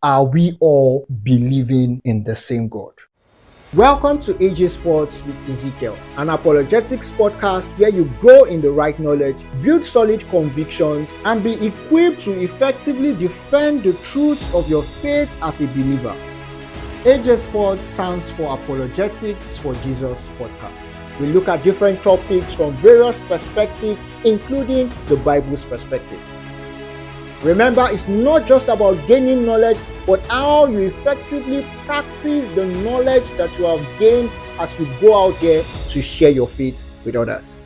Are we all believing in the same God? Welcome to AJ Sports with Ezekarel, an apologetics podcast where you grow in the right knowledge, build solid convictions, and be equipped to effectively defend the truths of your faith as a believer. AJ Sports stands for Apologetics for Jesus Podcast. We look at different topics from various perspectives, including the Bible's perspective. Remember, it's not just about gaining knowledge, but how you effectively practice the knowledge that you have gained as you go out there to share your faith with others.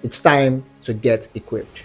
It's time to get equipped.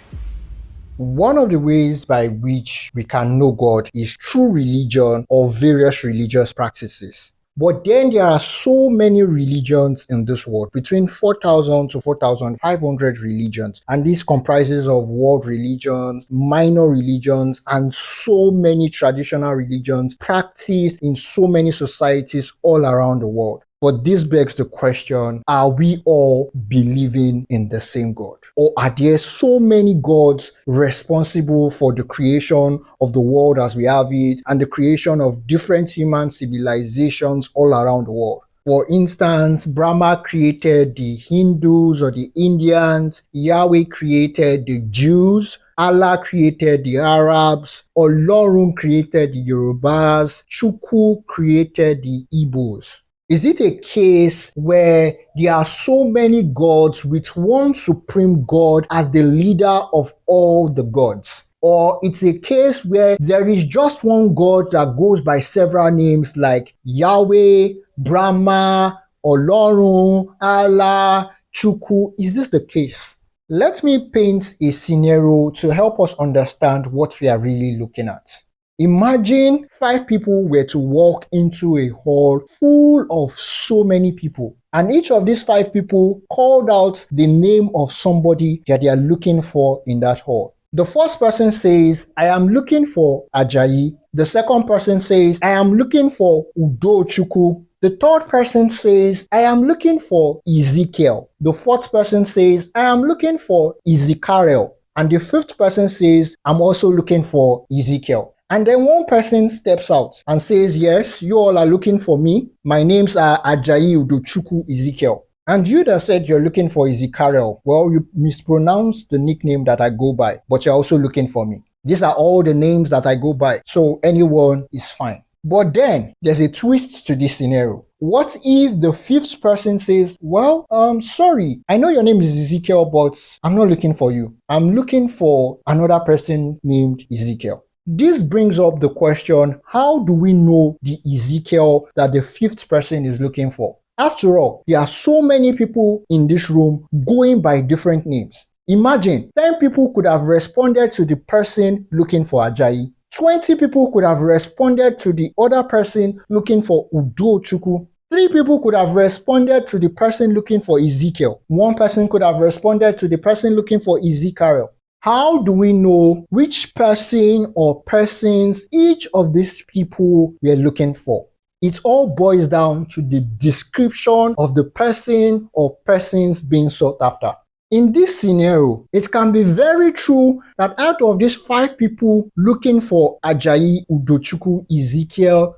One of the ways by which we can know God is through religion or various religious practices. But then there are so many religions in this world, between 4,000 to 4,500 religions. And this comprises of world religions, minor religions, and so many traditional religions practiced in so many societies all around the world. But this begs the question, are we all believing in the same God? Or are there so many gods responsible for the creation of the world as we have it and the creation of different human civilizations all around the world? For instance, Brahma created the Hindus or the Indians, Yahweh created the Jews, Allah created the Arabs, Oluron created the Yorubas, Chukwu created the Igbos. Is it a case where there are so many gods with one supreme God as the leader of all the gods? Or it's a case where there is just one God that goes by several names like Yahweh, Brahma, Oluron, Allah, Chukwu? Is this the case? Let me paint a scenario to help us understand what we are really looking at. Imagine 5 people were to walk into a hall full of so many people, and each of these 5 people called out the name of somebody that they are looking for in that hall. The first person says, I am looking for Ajayi. The second person says, I am looking for Chukwu. The third person says, I am looking for Ezekarel. The fourth person says, I am looking for Ezekarel. And the fifth person says, I'm also looking for Ezekarel. And then one person steps out and says, yes, you all are looking for me. My names are Ajayi Chukwu Ezekarel. And you that said you're looking for Ezekarel, well, you mispronounced the nickname that I go by, but you're also looking for me. These are all the names that I go by, so anyone is fine. But then there's a twist to this scenario. What if the fifth person says, well, sorry, I know your name is Ezekarel, but I'm not looking for you. I'm looking for another person named Ezekarel. This brings up the question, how do we know the Ezekarel that the fifth person is looking for? After all, there are so many people in this room going by different names. Imagine 10 people could have responded to the person looking for Ajayi. 20 people could have responded to the other person looking for Chukwu. 3 people could have responded to the person looking for Ezekarel. 1 person could have responded to the person looking for Ezekarel. How do we know which person or persons each of these people were looking for? It all boils down to the description of the person or persons being sought after. In this scenario, it can be very true that out of these 5 people looking for Ajayi, Chukwu,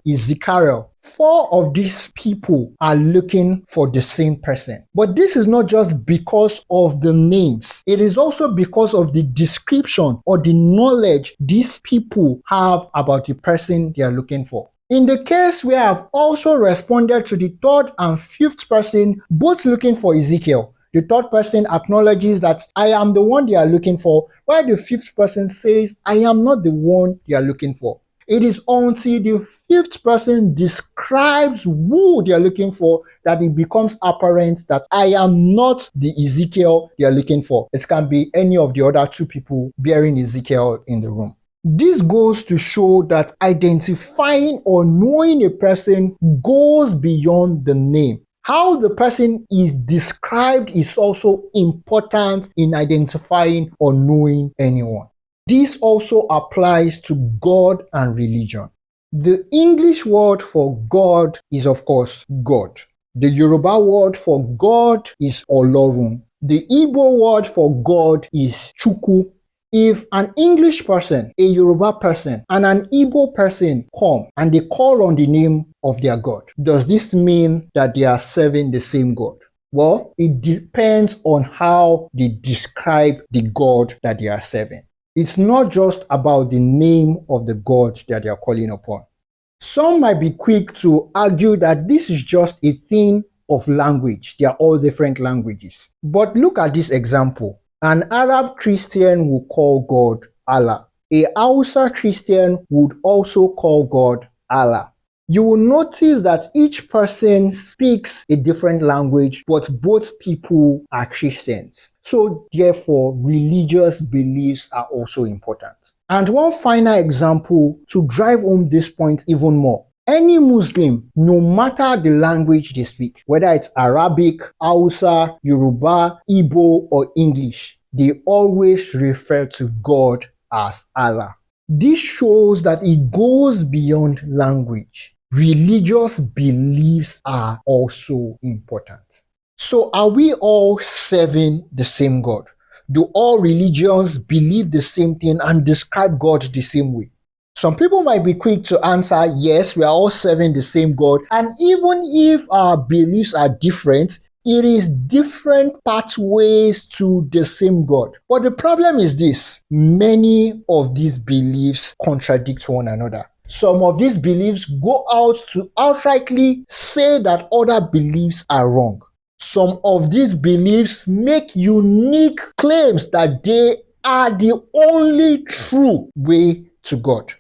Ezekarel, 4 of these people are looking for the same person. But this is not just because of the names. It is also because of the description or the knowledge these people have about the person they are looking for. In the case where I've also responded to the third and fifth person, both looking for Ezekarel, the third person acknowledges that I am the one they are looking for, while the fifth person says, I am not the one they are looking for. It is until the fifth person describes who they are looking for that it becomes apparent that I am not the Ezekarel they are looking for. It can be any of the other 2 people bearing Ezekarel in the room. This goes to show that identifying or knowing a person goes beyond the name. How the person is described is also important in identifying or knowing anyone. This also applies to God and religion. The English word for God is, of course, God. The Yoruba word for God is Oluron. The Igbo word for God is Chukwu. If an English person, a Yoruba person, and an Igbo person come and they call on the name of their God, does this mean that they are serving the same God? Well, it depends on how they describe the God that they are serving. It's not just about the name of the God that they are calling upon. Some might be quick to argue that this is just a thing of language. They are all different languages. But look at this example. An Arab Christian will call God Allah. A Hausa Christian would also call God Allah. You will notice that each person speaks a different language, but both people are Christians. So therefore, religious beliefs are also important. And one final example to drive home this point even more. Any Muslim, no matter the language they speak, whether it's Arabic, Hausa, Yoruba, Igbo, or English, they always refer to God as Allah. This shows that it goes beyond language. Religious beliefs are also important. So are we all serving the same God? Do all religions believe the same thing and describe God the same way? Some people might be quick to answer, yes, we are all serving the same God. And even if our beliefs are different, it is different pathways to the same God. But the problem is this: many of these beliefs contradict one another. Some of these beliefs go out to outrightly say that other beliefs are wrong. Some of these beliefs make unique claims that they are the only true way to God.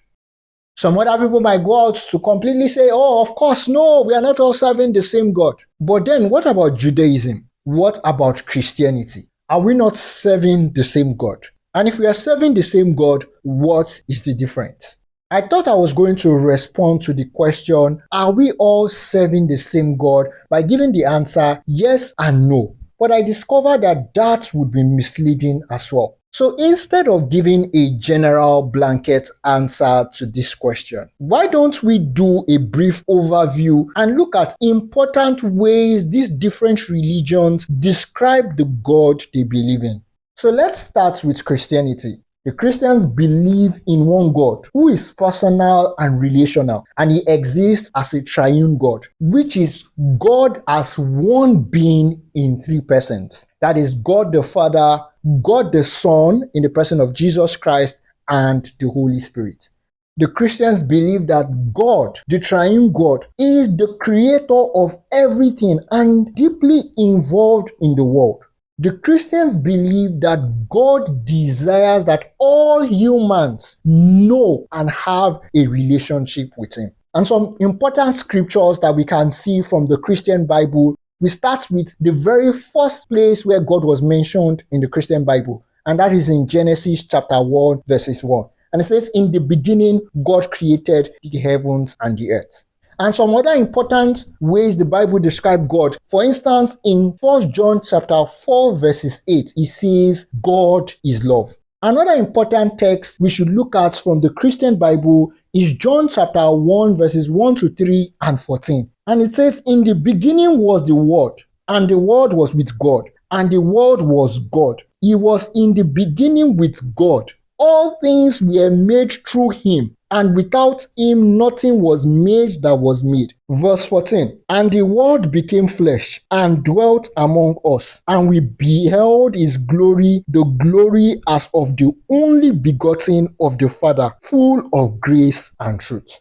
Some other people might go out to completely say, oh, of course, no, we are not all serving the same God. But then what about Judaism? What about Christianity? Are we not serving the same God? And if we are serving the same God, what is the difference? I thought I was going to respond to the question, are we all serving the same God, by giving the answer yes and no. But I discovered that that would be misleading as well. So instead of giving a general blanket answer to this question, why don't we do a brief overview and look at important ways these different religions describe the God they believe in? So let's start with Christianity. The Christians believe in one God who is personal and relational, and he exists as a triune God, which is God as one being in three persons. That is God the Father, God the Son in the person of Jesus Christ, and the Holy Spirit. The Christians believe that God, the triune God, is the creator of everything and deeply involved in the world. The Christians believe that God desires that all humans know and have a relationship with him. And some important scriptures that we can see from the Christian Bible, we start with the very first place where God was mentioned in the Christian Bible, and that is in Genesis chapter 1, verses 1. And it says, in the beginning, God created the heavens and the earth. And some other important ways the Bible describes God. For instance, in 1 John chapter 4 verses 8, it says, God is love. Another important text we should look at from the Christian Bible is John chapter 1 verses 1 to 3 and 14. And it says, in the beginning was the Word, and the Word was with God, and the Word was God. He was in the beginning with God. All things were made through him, and without him nothing was made that was made. Verse 14, and the Word became flesh and dwelt among us, and we beheld his glory, the glory as of the only begotten of the Father, full of grace and truth.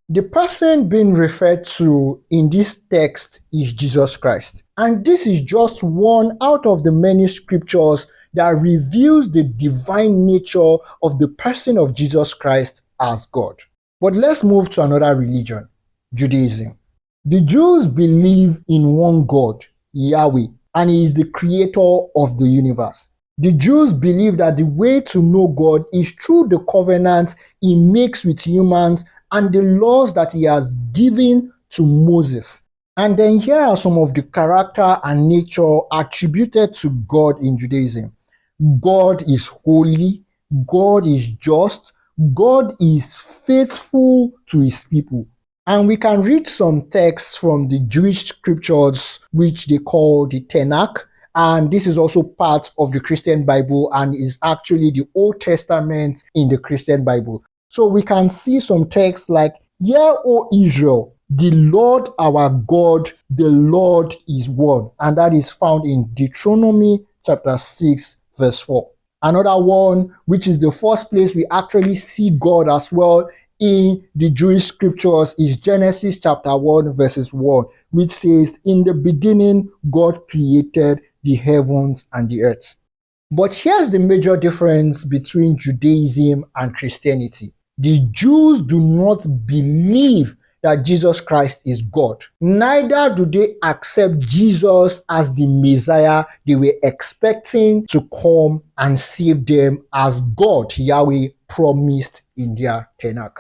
The person being referred to in this text is Jesus Christ. And this is just one out of the many scriptures that reveals the divine nature of the person of Jesus Christ as God. But let's move to another religion, Judaism. The Jews believe in one God, Yahweh, and he is the creator of the universe. The Jews believe that the way to know God is through the covenant he makes with humans and the laws that he has given to Moses. And then here are some of the character and nature attributed to God in Judaism. God is holy, God is just, God is faithful to his people. And we can read some texts from the Jewish scriptures, which they call the Tanakh, And this is also part of the Christian Bible and is actually the Old Testament in the Christian Bible. So we can see some texts like, "Hear, O Israel, the Lord our God, the Lord is one." And that is found in Deuteronomy chapter 6, verse 4. Another one, which is the first place we actually see God as well in the Jewish scriptures, is Genesis chapter 1, verses 1, which says, "In the beginning, God created the heavens and the earth." But here's the major difference between Judaism and Christianity. The Jews do not believe that Jesus Christ is God. Neither do they accept Jesus as the Messiah they were expecting to come and save them as God, Yahweh, promised in their Tanakh.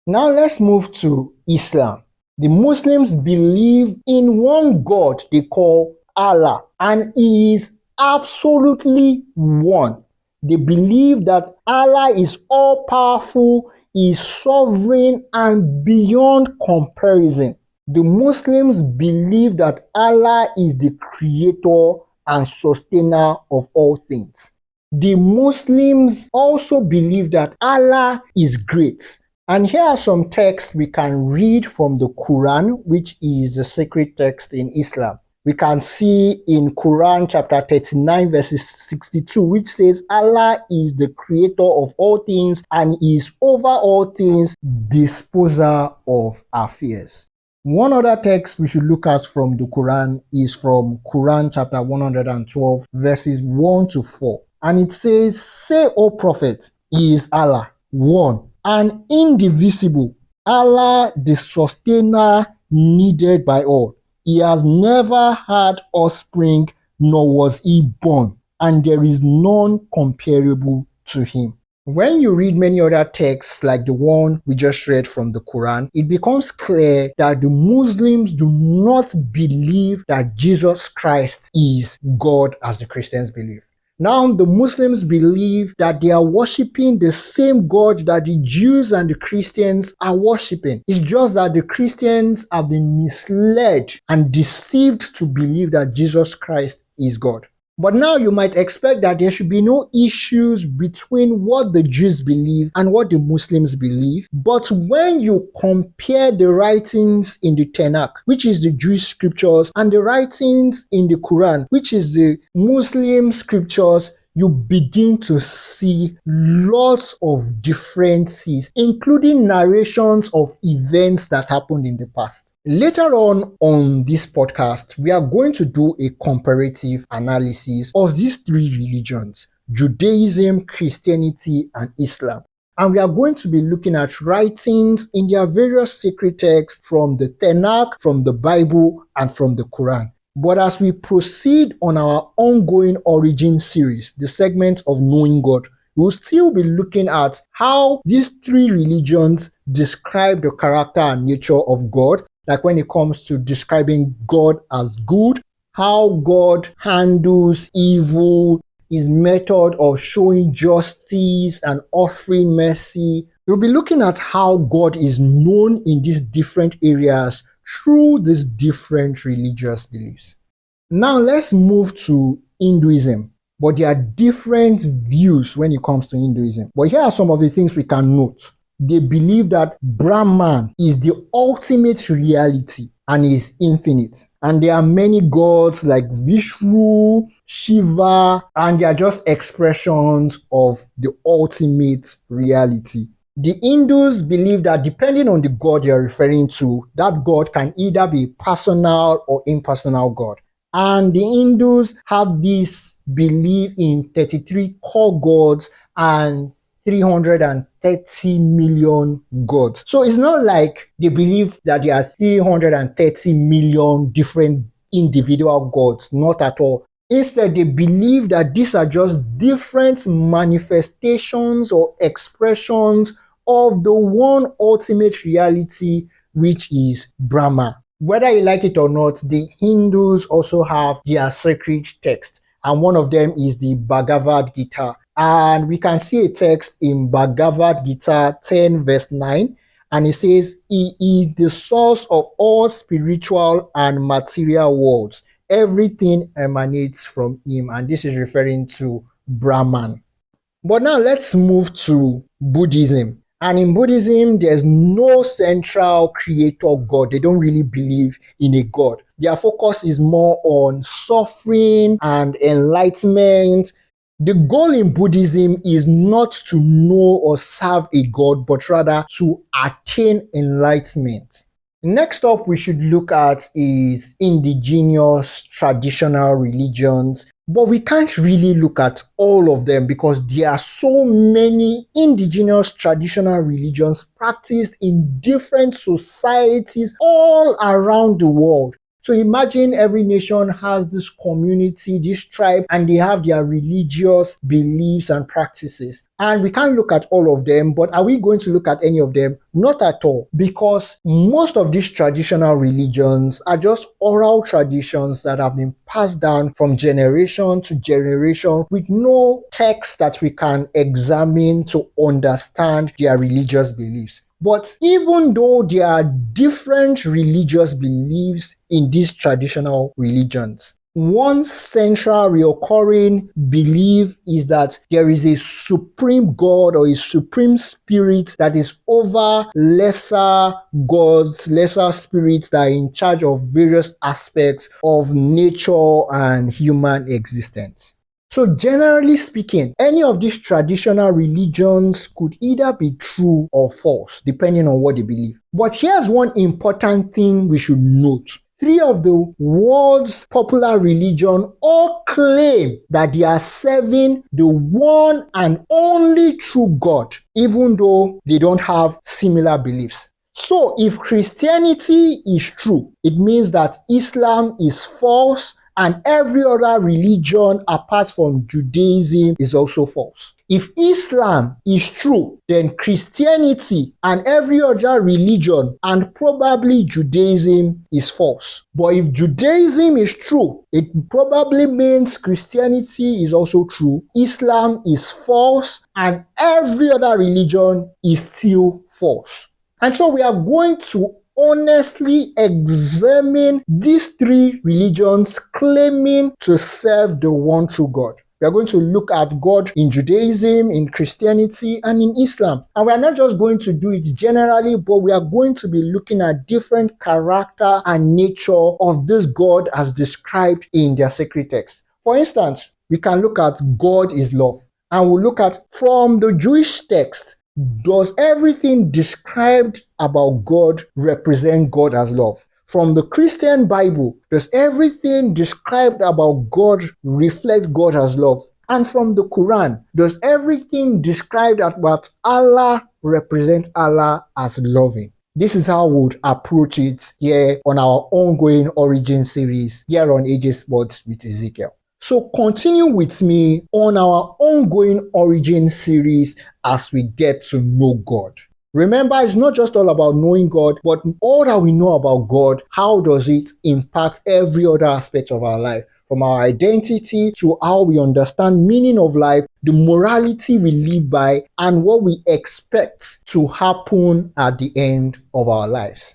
Now let's move to Islam. The Muslims believe in one God they call Allah, and He is absolutely one. They believe that Allah is all-powerful, is sovereign, and beyond comparison. The Muslims believe that Allah is the creator and sustainer of all things. The Muslims also believe that Allah is great. And here are some texts we can read from the Quran, which is the sacred text in Islam. We can see in Quran chapter 39 verses 62, which says, "Allah is the creator of all things and is over all things, disposer of affairs." One other text we should look at from the Quran is from Quran chapter 112 verses 1 to 4. And it says, "Say, O Prophet, He is Allah, one and indivisible, Allah the sustainer, needed by all. He has never had offspring, nor was He born, and there is none comparable to Him." When you read many other texts like the one we just read from the Quran, it becomes clear that the Muslims do not believe that Jesus Christ is God as the Christians believe. Now, the Muslims believe that they are worshiping the same God that the Jews and the Christians are worshiping. It's just that the Christians have been misled and deceived to believe that Jesus Christ is God. But now you might expect that there should be no issues between what the Jews believe and what the Muslims believe. But when you compare the writings in the Tanakh, which is the Jewish scriptures, and the writings in the Quran, which is the Muslim scriptures, you begin to see lots of differences, including narrations of events that happened in the past. Later on this podcast, we are going to do a comparative analysis of these three religions: Judaism, Christianity, and Islam. And we are going to be looking at writings in their various sacred texts from the Tanakh, from the Bible, and from the Quran. But as we proceed on our ongoing origin series, the segment of Knowing God, we'll still be looking at how these three religions describe the character and nature of God, like when it comes to describing God as good, how God handles evil, His method of showing justice and offering mercy. We'll be looking at how God is known in these different areas through these different religious beliefs. Now let's move to Hinduism. But there are different views when it comes to Hinduism. But here are some of the things we can note. They believe that Brahman is the ultimate reality and is infinite. And there are many gods like Vishnu, Shiva, and they are just expressions of the ultimate reality. The Hindus believe that depending on the god you're referring to, that god can either be personal or impersonal god. And the Hindus have this belief in 33 core gods and 330 million gods. So it's not like they believe that there are 330 million different individual gods, not at all. Instead, they believe that these are just different manifestations or expressions of the one ultimate reality, which is Brahma. Whether you like it or not, the Hindus also have their sacred text, and one of them is the Bhagavad Gita. And we can see a text in Bhagavad Gita 10 verse 9, and it says, "He is the source of all spiritual and material worlds. everything emanates from him, and this is referring to Brahman. But now let's move to Buddhism. And in Buddhism, there's no central creator God. They don't really believe in a God. Their focus is more on suffering and enlightenment. The goal in Buddhism is not to know or serve a God, but rather to attain enlightenment. Next up, we should look at is indigenous traditional religions. But we can't really look at all of them because there are so many indigenous traditional religions practiced in different societies all around the world. So imagine every nation has this community, this tribe, and they have their religious beliefs and practices. And we can't look at all of them, but are we going to look at any of them? Not at all, because most of these traditional religions are just oral traditions that have been passed down from generation to generation with no text that we can examine to understand their religious beliefs. But even though there are different religious beliefs in these traditional religions, one central recurring belief is that there is a supreme God or a supreme spirit that is over lesser gods, lesser spirits that are in charge of various aspects of nature and human existence. So generally speaking, any of these traditional religions could either be true or false, depending on what they believe. But here's one important thing we should note. 3 of the world's popular religion all claim that they are serving the one and only true God, even though they don't have similar beliefs. So if Christianity is true, it means that Islam is false, and every other religion apart from Judaism is also false. If Islam is true, then Christianity and every other religion and probably Judaism is false. But if Judaism is true, it probably means Christianity is also true, Islam is false, and every other religion is still false. And so we are going to honestly examine these 3 religions claiming to serve the one true God. We are going to look at God in Judaism, in Christianity, and in Islam. And we are not just going to do it generally, but we are going to be looking at different character and nature of this God as described in their sacred text. For instance, we can look at God is love. And we'll look at from the Jewish text, does everything described about God represent God as love? From the Christian Bible, does everything described about God reflect God as love? And from the Quran, does everything described about Allah represent Allah as loving? This is how we would approach it here on our ongoing origin series here on AJ Sports with Ezekiel. So continue with me on our ongoing origin series as we get to know God. Remember, it's not just all about knowing God, but all that we know about God, how does it impact every other aspect of our life? From our identity to how we understand meaning of life, the morality we live by, and what we expect to happen at the end of our lives.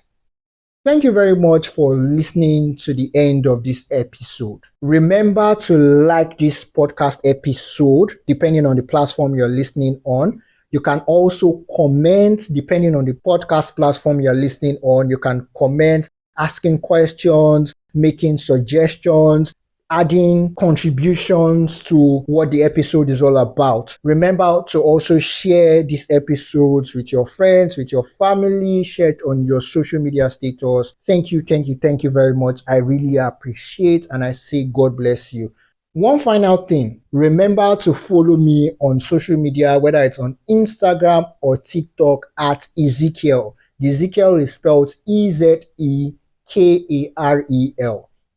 Thank you very much for listening to the end of this episode. Remember to like this podcast episode depending on the platform you're listening on. You can also comment depending on the podcast platform you're listening on. You can comment asking questions, making suggestions, adding contributions to what the episode is all about. Remember to also share these episodes with your friends, with your family, share it on your social media status. Thank you very much. I really appreciate and I say God bless you. One final thing, remember to follow me on social media, whether it's on Instagram or TikTok at Ezekiel. Ezekiel is spelled Ezekarel.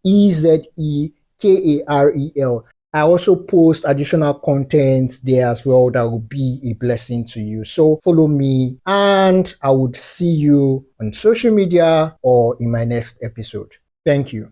Ezekarel. I also post additional content there as well that will be a blessing to you. So follow me and I would see you on social media or in my next episode. Thank you.